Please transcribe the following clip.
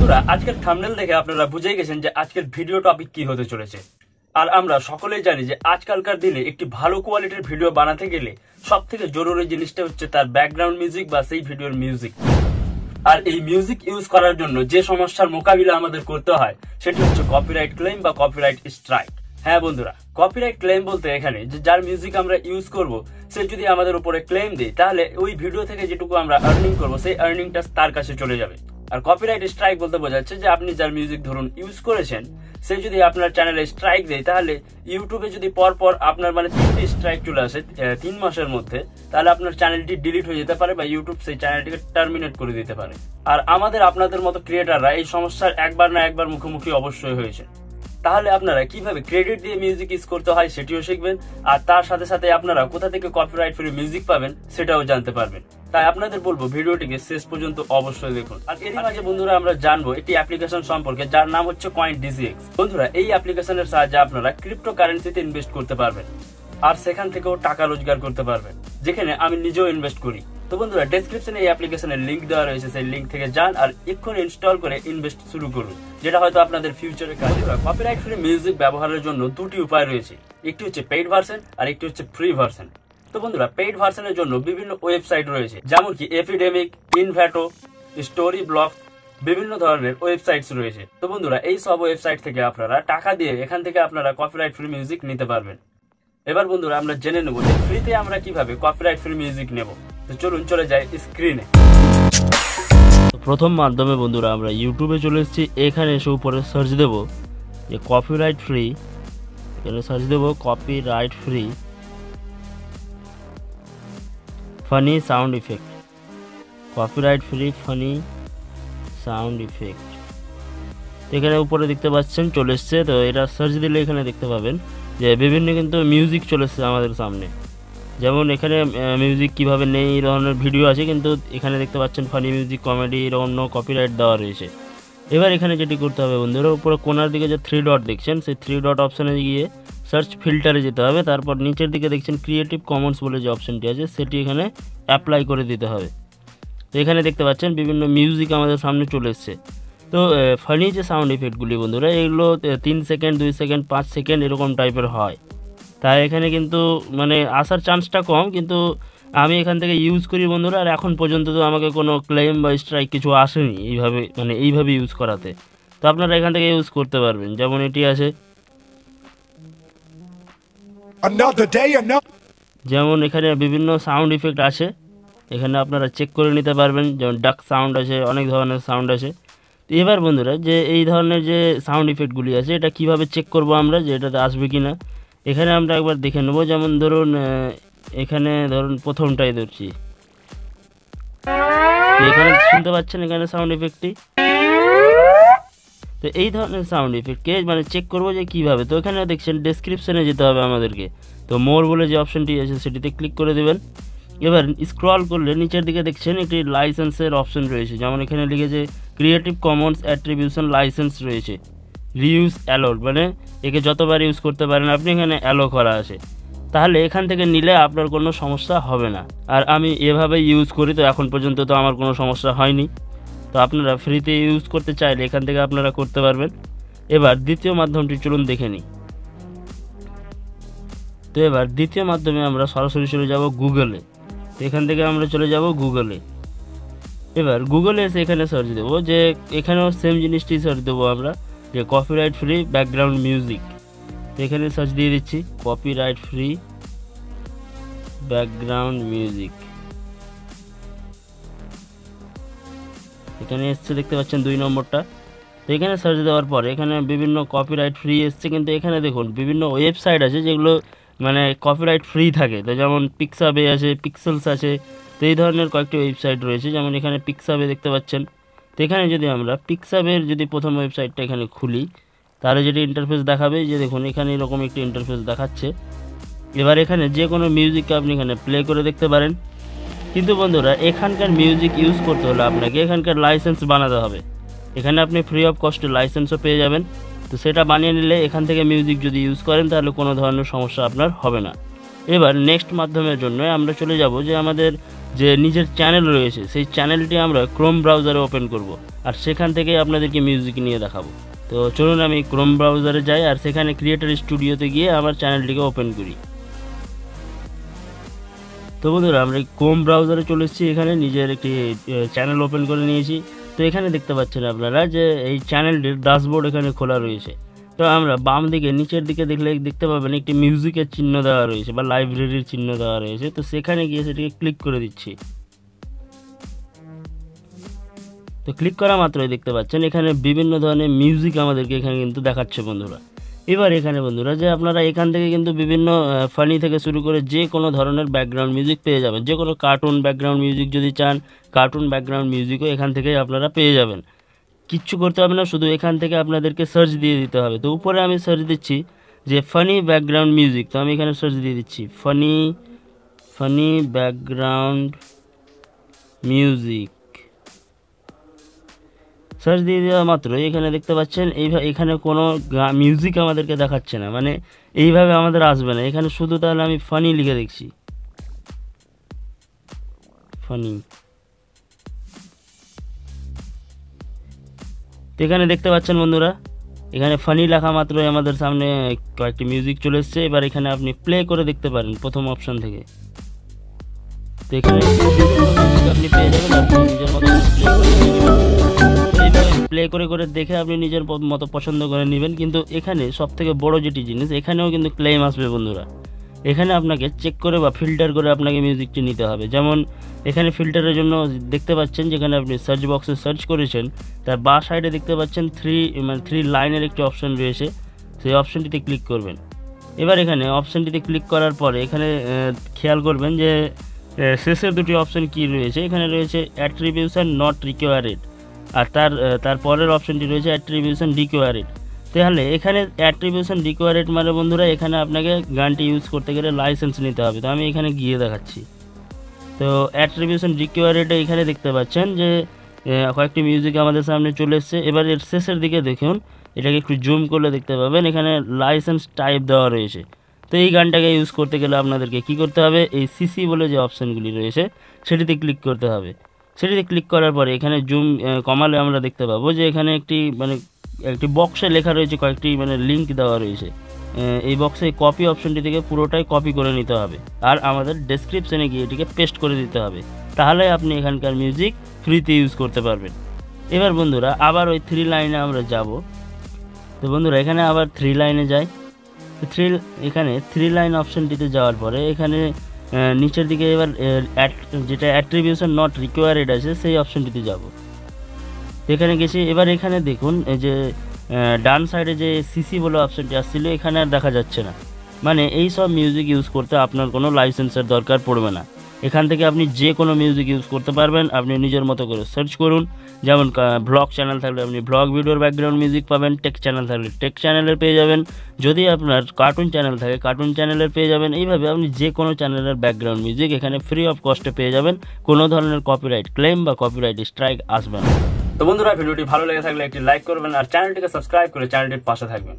বন্ধুরা আজকের থাম্বনেল দেখে আপনারা বুঝেই গেছেন যে আজকের ভিডিও টপিক কি হতে চলেছে। আর আমরা সকলেই জানি যে আজকালকার দিনে একটি ভালো কোয়ালিটির ভিডিও বানাতে গেলে সবথেকে জরুরি জিনিসটা হচ্ছে তার ব্যাকগ্রাউন্ড মিউজিক বা সেই ভিডিওর মিউজিক। আর এই মিউজিক ইউজ করার জন্য যে সমস্যার মোকাবিলা আমাদের করতে হয় সেটি হচ্ছে কপিরাইট ক্লেম বা কপিরাইট স্ট্রাইক। হ্যাঁ বন্ধুরা, কপিরাইট ক্লেম বলতে এখানে যে যার মিউজিক আমরা ইউজ করব সে যদি আমাদের উপরে ক্লেম দেয় তাহলে ওই ভিডিও থেকে যেটুকু আমরা আর্নিং করব সেই আর্নিংটা তার কাছে চলে যাবে। আর কপিরাইট স্ট্রাইক বলতে বোঝাচ্ছে যে আপনি যার মিউজিক ধরুন ইউজ করেছেন সে যদি আপনার চ্যানেলে স্ট্রাইক দেয় তাহলে ইউটিউবে যদি পরপর আপনার 3টি স্ট্রাইক চলে আসে 3 মাসের মধ্যে, তাহলে আপনার চ্যানেলটি ডিলিট হয়ে যেতে পারে বা ইউটিউব সেই চ্যানেলটিকে টার্মিনেট করে দিতে পারে। আর আমাদের আপনাদের মতো ক্রিয়েটাররা এই সমস্যার একবার না একবার মুখোমুখি অবশ্যই হয়েছে। তাহলে আপনারা কিভাবে ক্রেডিট দিয়ে মিউজিক ইউজ করতে হয় সেটিও শিখবেন, আর তার সাথে সাথে আপনারা কোথা থেকে কপিরাইট ফ্রি মিউজিক পাবেন সেটাও জানতে পারবেন। তাই আপনাদের বলবো ভিডিওটিকে শেষ পর্যন্ত অবশ্যই দেখুন। আর এরই মাঝে বন্ধুরা আমরা জানবো একটি অ্যাপ্লিকেশন সম্পর্কে যার নাম হচ্ছে CoinDCX। বন্ধুরা এই অ্যাপ্লিকেশনের সাহায্যে আপনারা ক্রিপ্টো কারেন্সিতে ইনভেস্ট করতে পারবেন আর সেখান থেকেও টাকা রোজগার করতে পারবেন, যেখানে আমি নিজেও ইনভেস্ট করি। তো বন্ধুরা ডেসক্রিপশনে এই অ্যাপ্লিকেশনের লিংক দেওয়া রয়েছে, সেই লিংক থেকে যান আর এক্ষুনি ইনস্টল করে ইনভেস্ট শুরু করুন, যেটা হয়তো আপনাদের ফিউচারে কাজে লাগবে। কপিরাইট ফ্রি মিউজিক ব্যবহারের জন্য দুটি উপায় রয়েছে, একটি হচ্ছে পেইড ভার্সন আর একটি হচ্ছে ফ্রি ভার্সন। তো বন্ধুরা পেইড ভার্সনের জন্য বিভিন্ন ওয়েবসাইট রয়েছে, যেমন কি এপিডেমিক, ইনভ্যাটো, স্টোরি ব্লক, বিভিন্ন ধরনের ওয়েবসাইটস রয়েছে। তো বন্ধুরা এই সব ওয়েবসাইট থেকে আপনারা টাকা দিয়ে এখান থেকে আপনারা কপিরাইট ফ্রি মিউজিক নিতে পারবেন। এবার বন্ধুরা আমরা জেনে নেব যে ফ্রিতে আমরা কিভাবে কপিরাইট ফ্রি মিউজিক নেব। তো চলুন চলে যাই স্ক্রিনে। প্রথম মাধ্যমে বন্ধুরা আমরা ইউটিউবে চলে এসেছি। এখানে এসে উপরে সার্চ দেব যে কপিরাইট ফ্রি, এখানে সার্চ দেব copyright free funny sound effect, copyright free funny sound effect. এখানে উপরে দেখতে পাচ্ছেন চলে এসছে। তো এটা সার্চ দিলে এখানে দেখতে পাবেন যে বিভিন্ন কিন্তু মিউজিক চলে এসছে আমাদের সামনে। যেমন এখানে মিউজিক কিভাবে নেই এই ধরনের ভিডিও আছে, কিন্তু এখানে দেখতে পাচ্ছেন ফানি মিউজিক, কমেডি, এরকম কপিরাইট দেওয়া রয়েছে। এবার এখানে যেটি করতে হবে বন্ধুরা, উপরে কোনার দিকে যে 3 ডট দেখছেন সেই 3 ডট অপশানে গিয়ে সার্চ ফিল্টারে যেতে হবে। তারপর নিচের দিকে দেখছেন ক্রিয়েটিভ কমন্স বলে যে অপশানটি আছে সেটি এখানে অ্যাপ্লাই করে দিতে হবে। তো এখানে দেখতে পাচ্ছেন বিভিন্ন মিউজিক আমাদের সামনে চলে এসছে। তো ফানি যে সাউন্ড ইফেক্টগুলি বন্ধুরা এগুলো 3 সেকেন্ড, 2 সেকেন্ড, 5 সেকেন্ড এরকম টাইপের হয়। তাই এখানে কিন্তু আসার চান্সটা কম, কিন্তু আমি এখান থেকে ইউজ করি বন্ধুরা। আর এখন পর্যন্ত তো আমাকে কোনো ক্লেম বা স্ট্রাইক কিছু আসেনি এইভাবে ইউজ করাতে। তো আপনারা এখান থেকে ইউজ করতে পারবেন। যেমন এটি আছে, যেমন এখানে বিভিন্ন সাউন্ড ইফেক্ট আছে, এখানে আপনারা চেক করে নিতে পারবেন। যেমন ডাক সাউন্ড আছে, অনেক ধরনের সাউন্ড আছে। তো এবার বন্ধুরা যে এই ধরনের যে সাউন্ড ইফেক্টগুলি আছে এটা কিভাবে চেক করব আমরা যে এটাতে আসবে কি না, এখানে আমরা একবার দেখে নেব। যেমন ধরুন এখানে ধরুন প্রথমটাই ধরছি, এখানে শুনতে পাচ্ছেন এখানে সাউন্ড ইফেক্টটি। তো এই ধরনের সাউন্ড ইফেক্টকে চেক করব যে কিভাবে। তো এখানে দেখছেন ডেসক্রিপশনে যেতে হবে আমাদেরকে। তো মোর বলে যে অপশনটি আছে সেটিতে ক্লিক করে দেবেন। এবার স্ক্রল করলে নিচের দিকে দেখছেন একটি লাইসেন্সের অপশন রয়েছে। যেমন এখানে লিখেছে ক্রিয়েটিভ কমন্স অ্যাট্রিবিউশন লাইসেন্স রয়েছে, রিউজ অ্যালোড, একে যতবার ইউজ করতে পারেন আপনি, এখানে অ্যালো করা আছে। তাহলে এখান থেকে নিলে আপনার কোনো সমস্যা হবে না। আর আমি এভাবে ইউজ করি, তো এখন পর্যন্ত তো আমার কোনো সমস্যা হয়নি। তো আপনারা ফ্রিতে ইউজ করতে চাইলে এখান থেকে আপনারা করতে পারবেন। এবার দ্বিতীয় মাধ্যমটি চলুন দেখে নিই। তো এবার দ্বিতীয় মাধ্যমে আমরা সরাসরি চলে যাব গুগলে। তো এখান থেকে আমরা চলে যাব গুগলে। এবার গুগলে এসে এখানে সার্চ দেবো, যে এখানেও সেম জিনিসটি সার্চ দেবো আমরা, যে কপিরাইট ফ্রি ব্যাকগ্রাউন্ড মিউজিক। তো এখানে সার্চ দিয়ে দিচ্ছি কপিরাইট ফ্রি ব্যাকগ্রাউন্ড মিউজিক। এখানে এসছে দেখতে পাচ্ছেন 2 নম্বরটা। তো এখানে সার্চ দেওয়ার পরে এখানে বিভিন্ন কপিরাইট ফ্রি এসছে, কিন্তু এখানে দেখুন বিভিন্ন ওয়েবসাইট আছে যেগুলো কপিরাইট ফ্রি থাকে। তো যেমন পিক্সাবে আছে, পিক্সেলস আছে। তো এই ধরনের কয়েকটি ওয়েবসাইট রয়েছে, যেমন এখানে পিক্সাবে দেখতে পাচ্ছেন। তো এখানে যদি আমরা পিক্সাবের যদি প্রথম ওয়েবসাইটটা এখানে খুলি, তাহলে যেটি ইন্টারফেস দেখাবে, যে দেখুন এখানে এরকম একটি ইন্টারফেস দেখাচ্ছে। এবার এখানে যে কোনো মিউজিককে আপনি এখানে প্লে করে দেখতে পারেন। কিন্তু বন্ধুরা এখানকার মিউজিক ইউজ করতে হলে আপনাকে এখানকার লাইসেন্স বানাতে হবে। এখানে আপনি ফ্রি অফ কস্টে লাইসেন্সও পেয়ে যাবেন। তো সেটা বানিয়ে নিলে এখান থেকে মিউজিক যদি ইউজ করেন তাহলে কোনো ধরনের সমস্যা আপনার হবে না। এবার নেক্সট মাধ্যমের জন্য আমরা চলে যাব যে আমাদের যে নিজের চ্যানেল রয়েছে সেই চ্যানেলটি আমরা ক্রোম ব্রাউজারে ওপেন করব। আর সেখান থেকেই আপনাদেরকে মিউজিক নিয়ে দেখাবো। তো চলুন আমি ক্রোম ব্রাউজারে যাই আর সেখানে ক্রিয়েটর স্টুডিওতে গিয়ে আমার চ্যানেলটিকে ওপেন করি। তো বন্ধুরা আমরা ক্রোম ব্রাউজারে চলে এসেছি, এখানে নিজের একটি চ্যানেল ওপেন করে নিয়েছি। তো এখানে দেখতে পাচ্ছেন আপনারা যে এই চ্যানেলটির ড্যাশবোর্ড এখানে খোলা রয়েছে। তো আমরা বাম দিকে নিচের দিকে দেখতে পাবেন একটি মিউজিকের চিহ্ন দেওয়া রয়েছে বা লাইব্রেরির চিহ্ন দেওয়া রয়েছে। তো সেখানে গিয়ে সেটিকে ক্লিক করে দিচ্ছি। তো ক্লিক করা মাত্রই দেখতে পাচ্ছেন এখানে বিভিন্ন ধরনের মিউজিক আমাদেরকে এখানে কিন্তু দেখাচ্ছে বন্ধুরা। এবার এখানে বন্ধুরা যে আপনারা এখান থেকে কিন্তু বিভিন্ন ফানি থেকে শুরু করে যে কোনো ধরনের ব্যাকগ্রাউন্ড মিউজিক পেয়ে যাবেন। যে কোনো কার্টুন ব্যাকগ্রাউন্ড মিউজিক যদি চান, কার্টুন ব্যাকগ্রাউন্ড মিউজিকও এখান থেকেই আপনারা পেয়ে যাবেন। কিচ্ছু করতে হবে না, শুধু এখান থেকে আপনাদেরকে সার্চ দিয়ে দিতে হবে। তো উপরে আমি সার্চ দিচ্ছি যে ফানি ব্যাকগ্রাউন্ড মিউজিক। তো আমি এখানে সার্চ দিয়ে দিচ্ছি ফানি ব্যাকগ্রাউন্ড মিউজিক। সার্চ দিয়ে দেওয়া মাত্র এখানে দেখতে পাচ্ছেন এখানে কোনো মিউজিক আমাদেরকে দেখাচ্ছে না, মানে এইভাবে আমাদের আসবে না। এখানে শুধু তাহলে আমি ফানি লিখে দেখছি, ফানি। তো এখানে দেখতে পাচ্ছেন বন্ধুরা এখানে ফানি লেখা মাত্রই আমাদের সামনে কয়েকটি মিউজিক চলে এসছে। এবার এখানে আপনি প্লে করে দেখতে পারেন প্রথম অপশন থেকে। তো এখানে আপনি পেয়ে যাবেন, আপনি নিজের মতো প্লে করে করে দেখে আপনি নিজের মতো পছন্দ করে নেবেন। কিন্তু এখানে সবথেকে বড় যেটি জিনিস, এখানেও কিন্তু ক্লেম আসবে বন্ধুরা। এখানে আপনাকে চেক করে বা ফিল্টার করে আপনাকে মিউজিকটি নিতে হবে। যেমন এখানে ফিল্টারের জন্য দেখতে পাচ্ছেন যেখানে আপনি সার্চ বক্সে সার্চ করেছেন তার বাঁ সাইডে দেখতে পাচ্ছেন থ্রি লাইনের একটি অপশন রয়েছে, সেই অপশনটিতে ক্লিক করবেন। এবার এখানে অপশনটিতে ক্লিক করার পরে এখানে খেয়াল করবেন যে শেষের দুটি অপশন কি রয়েছে। এখানে রয়েছে অ্যাট্রিবিউশন নট রিকোয়ার্ড, আর তার পরের অপশনটি রয়েছে অ্যাট্রিবিউশন রিকোয়ার্ড। তাহলে এখানে অ্যাট্রিবিউশন রিকোয়ার্ড মানে বন্ধুরা এখানে আপনাকে গানটি ইউজ করতে গেলে লাইসেন্স নিতে হবে। তো আমি এখানে গিয়ে দেখাচ্ছি। তো অ্যাট্রিবিউশন রিকোয়ার্ডে এখানে দেখতে পাচ্ছেন যে কয়েকটি মিউজিক আমাদের সামনে চলে এসছে। এবার এর শেষের দিকে দেখুন, এটাকে একটু জুম করলে দেখতে পাবেন এখানে লাইসেন্স টাইপ দেওয়া রয়েছে। তো এই গানটাকে ইউজ করতে গেলে আপনাদেরকে কি করতে হবে, এই সিসি বলে যে অপশানগুলি রয়েছে সেটিতে ক্লিক করতে হবে। সেটিতে ক্লিক করার পরে এখানে জুম কমালে আমরা দেখতে পাবো যে এখানে একটি বক্সে লেখা রয়েছে, কয়েকটি লিঙ্ক দেওয়া রয়েছে। এই বক্সে কপি অপশনটি থেকে পুরোটাই কপি করে নিতে হবে আর আমাদের ডেসক্রিপশনে গিয়ে এটিকে পেস্ট করে দিতে হবে। তাহলে আপনি এখানকার মিউজিক ফ্রিতে ইউজ করতে পারবেন। এবার বন্ধুরা আবার ওই 3 লাইনে আমরা যাব। তো বন্ধুরা এখানে আবার 3 লাইনে যাই। এখানে 3 লাইন অপশনটিতে যাওয়ার পরে এখানে নিচের দিকে এবার যেটা অ্যাট্রিবিউশন নট রিকোয়ার্ড আছে সেই অপশনটিতে যাব। এখানে গেছি। এবার এখানে দেখুন এই যে ডান সাইডে যে সিসি বলে অপশনটি আসছিল এখানে আর দেখা যাচ্ছে না, মানে এই সব মিউজিক ইউজ করতে আপনার কোনো লাইসেন্সের দরকার পড়বে না। এখান থেকে আপনি যে কোনো মিউজিক ইউজ করতে পারবেন। আপনি নিজের মতো করে সার্চ করুন। যেমন ব্লগ চ্যানেল থাকলে আপনি ব্লগ ভিডিওর ব্যাকগ্রাউন্ড মিউজিক পাবেন, টেক চ্যানেল থাকলে টেক চ্যানেলের পেয়ে যাবেন, যদি আপনার কার্টুন চ্যানেল থাকে কার্টুন চ্যানেলের পেয়ে যাবেন। এইভাবে আপনি যে কোনো চ্যানেলের ব্যাকগ্রাউন্ড মিউজিক এখানে ফ্রি অফ কস্টে পেয়ে যাবেন, কোনো ধরনের কপিরাইট ক্লেম বা কপিরাইট স্ট্রাইক আসবে না। তো বন্ধুরা ভিডিওটি ভালো লেগে থাকলে একটি লাইক করবেন আর চ্যানেলটিকে সাবস্ক্রাইব করে চ্যানেলটির পাশে থাকবেন।